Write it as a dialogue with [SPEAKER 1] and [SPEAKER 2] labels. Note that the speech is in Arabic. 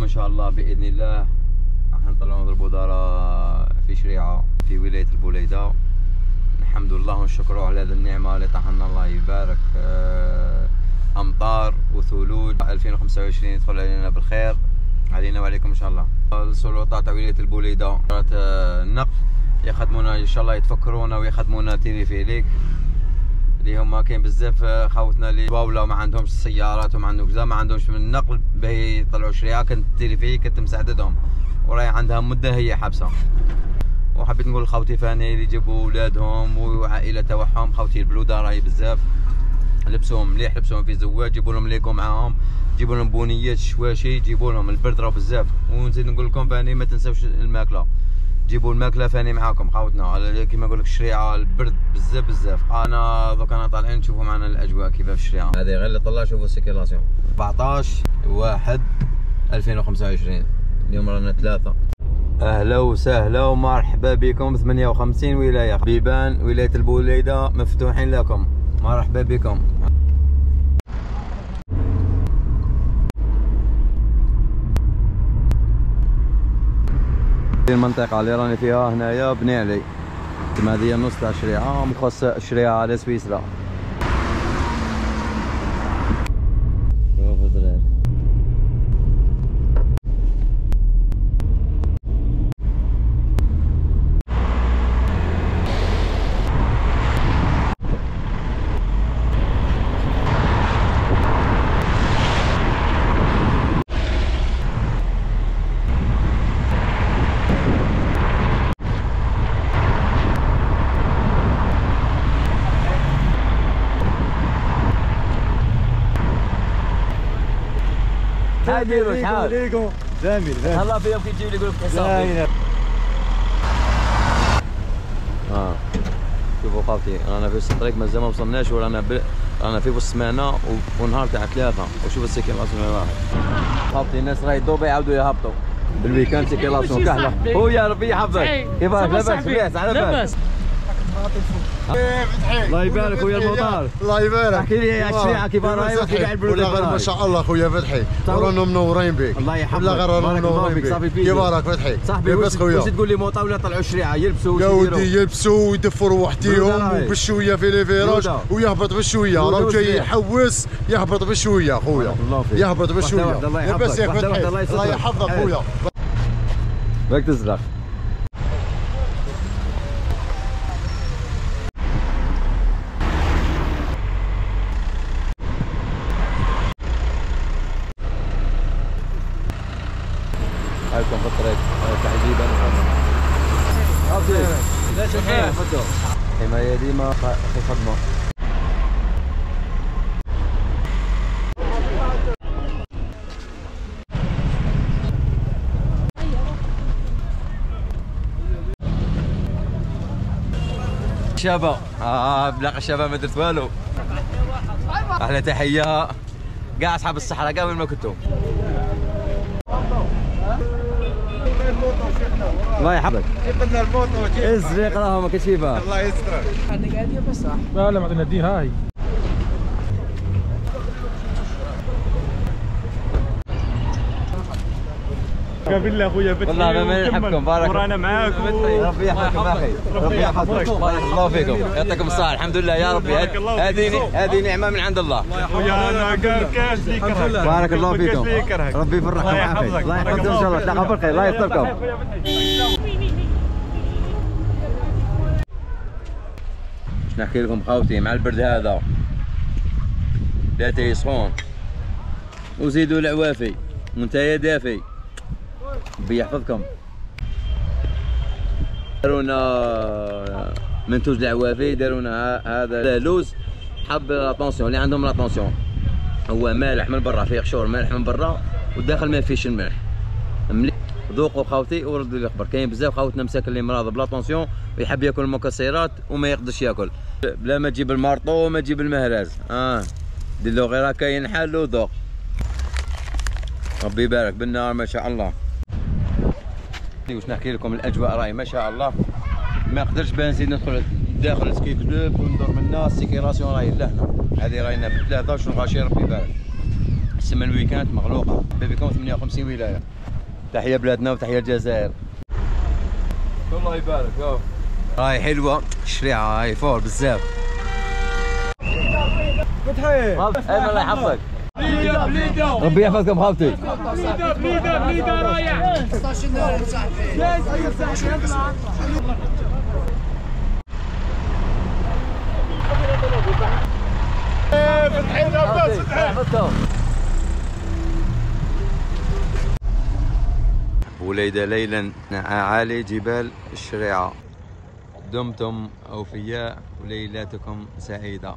[SPEAKER 1] ان شاء الله باذن الله راح نطلعوا نضربوا دارة في شريعة في ولاية البوليدة. الحمد لله ونشكره على هذه النعمة اللي طاحنا، الله يبارك. امطار وثلوج 2025 يدخل علينا بالخير علينا وعليكم ان شاء الله. السلطات تاع ولاية البوليدة النقل يخدمونا ان شاء الله، يتفكرونا ويخدمونا تيليفيليك اللي هما كاين بزاف خوتنا اللي واولا ما عندهمش سيارات وما عندهم كذا، ما عندهمش من النقل باهي يطلعوا شريعة. كنت تيليفيليك كنت مساعدتهم وراهي عندها مده هي حابسه. وحبيت نقول لخوتي فاني اللي يجيبوا ولادهم وعائله تاعهم، خوتي البلوده راهي بزاف لبسوهم مليح، لبسوهم في زواج، جيبوا لهم ليكو معاهم، جيبوا لهم بونيات شواشي، جيبوا لهم البرد راه بزاف. ونزيد نقول لكم فاني ما تنساوش الماكله، جيبوا الماكله فاني معاكم خوتنا. كيما نقول لك الشريعه البرد بزاف بزاف. انا دوك انا طالعين نشوفوا معنا الاجواء كيف في الشريعه هذه. غير اللي طلع شوفوا السيكيلاسيون 14/1/2025 اليوم رانا 3. اهلا وسهلا ومرحبا بكم. 58 ولايه بيبان ولايه البوليده مفتوحين لكم، مرحبا بكم. المنطقه اللي راني فيها هنايا بني علي، تما هذه النص تاع الشريعه، مخصص الشريعه على سويسرا.
[SPEAKER 2] ديروا شحال جميل
[SPEAKER 1] هلا فيهم كي تجيو لي يقول لك حسابي. شوفوا خاوتي رانا في وسط الطريق مازال ما وصلناش، ورانا رانا في وسط السمانه ونهار تاع 3. وشوف السيكيلاسيون راهي خاوتي، الناس راهي يدوبوا يعاودوا يهبطوا بالويكاند. سيكيلاسيون كحله. هو يا ربي يحفظك كيفاش؟ لاباس بياس على بالك؟ الله يبارك خويا المطار.
[SPEAKER 2] الله يبارك.
[SPEAKER 1] احكي لي الشريعه كيف راهي وكي قاعد البلود
[SPEAKER 2] ما شاء الله خويا فتحي، ورانا منورين بك.
[SPEAKER 1] الله يحفظك.
[SPEAKER 2] لا غير رانا منورين بك. كيف راك فتحي؟
[SPEAKER 1] صاحبي
[SPEAKER 2] لاباس خويا.
[SPEAKER 1] واش تقول لي موطا طلعوا الشريعه يلبسوا
[SPEAKER 2] يا ودي يلبسوا ويدفوا روحتيهم وبالشويه في لي فيراج ويهبط بالشويه، راه جاي يحوس يهبط بالشويه خويا، يهبط بالشويه. لاباس يا فتحي؟ الله يحفظك خويا.
[SPEAKER 1] باك تزرق. هاكم في الطريق تعجيب. انا ليش الحين فدوا حمايه ديما في خدمه. شابه بلاقي الشابه ما درت والو. احلى تحيه كاع اصحاب الصحراء كاع وين ما كنتوا. الله يحفظك. جيب لنا الموطو الزريق راهو ما كاينش يبان. الله يسترك. عندك هاديه بس صح؟ لا ما عندنا الدين هاي. بالله خويا فتحي والله ما يحبكم. بارك ورانا معاك. ربي يحفظكم اخي، ربي يحفظكم. بارك الله فيكم، يعطيكم الصحه. الحمد لله يا ربي. هذه نعمه من عند الله.
[SPEAKER 2] خويا انا كاش لي كرهك.
[SPEAKER 1] بارك الله فيكم، ربي يفرحكم اخي. الله يحفظكم ان شاء الله. تلاقوا بالخير. الله يستركم. باش نحكي لكم خوتي مع البرد هذا لا تيسخون وزيدوا العوافي وانتيا دافي. ربي يحفظكم. دارونا منتوج العوافي، دارونا هذا لوز حب لاتونسيون اللي عندهم لاتونسيون. هو مالح من برا، فيه قشور مالح من برا والداخل ما فيهش الملح. مليح. ذوقوا خاوتي وردوا لي الخبر. كاين بزاف خاوتنا مساكن اللي مرضى بلاتونسيون ويحب ياكل المكسرات وما يقدرش ياكل. بلا ما تجيب المارطو وما تجيب المهراز. دير له غير هكا ينحل وذوق. ربي يبارك بالنهار ما شاء الله. واش نحكي لكم الاجواء راهي ما شاء الله. ما قدرتش بان نزيد ندخل داخل السكي كلوب وندور من الناس. السيكيلاسيون راهي لهنا، هذه راهينا ب3 وشنو غاشي. ربي يبارك. السمنوية كانت مغلوقة. بيبيكون 58 ولاية. تحية بلادنا وتحية الجزائر. الله يبارك. هاي حلوة الشريعة، هاي فور بزاف. فتحي الله يحفظك. ربي يحفظكم خالتي. بليدة رايح. فتحي لاباس فتحي. وليد ليلا أعالي جبال الشريعة. دمتم أوفياء وليلاتكم سعيدة.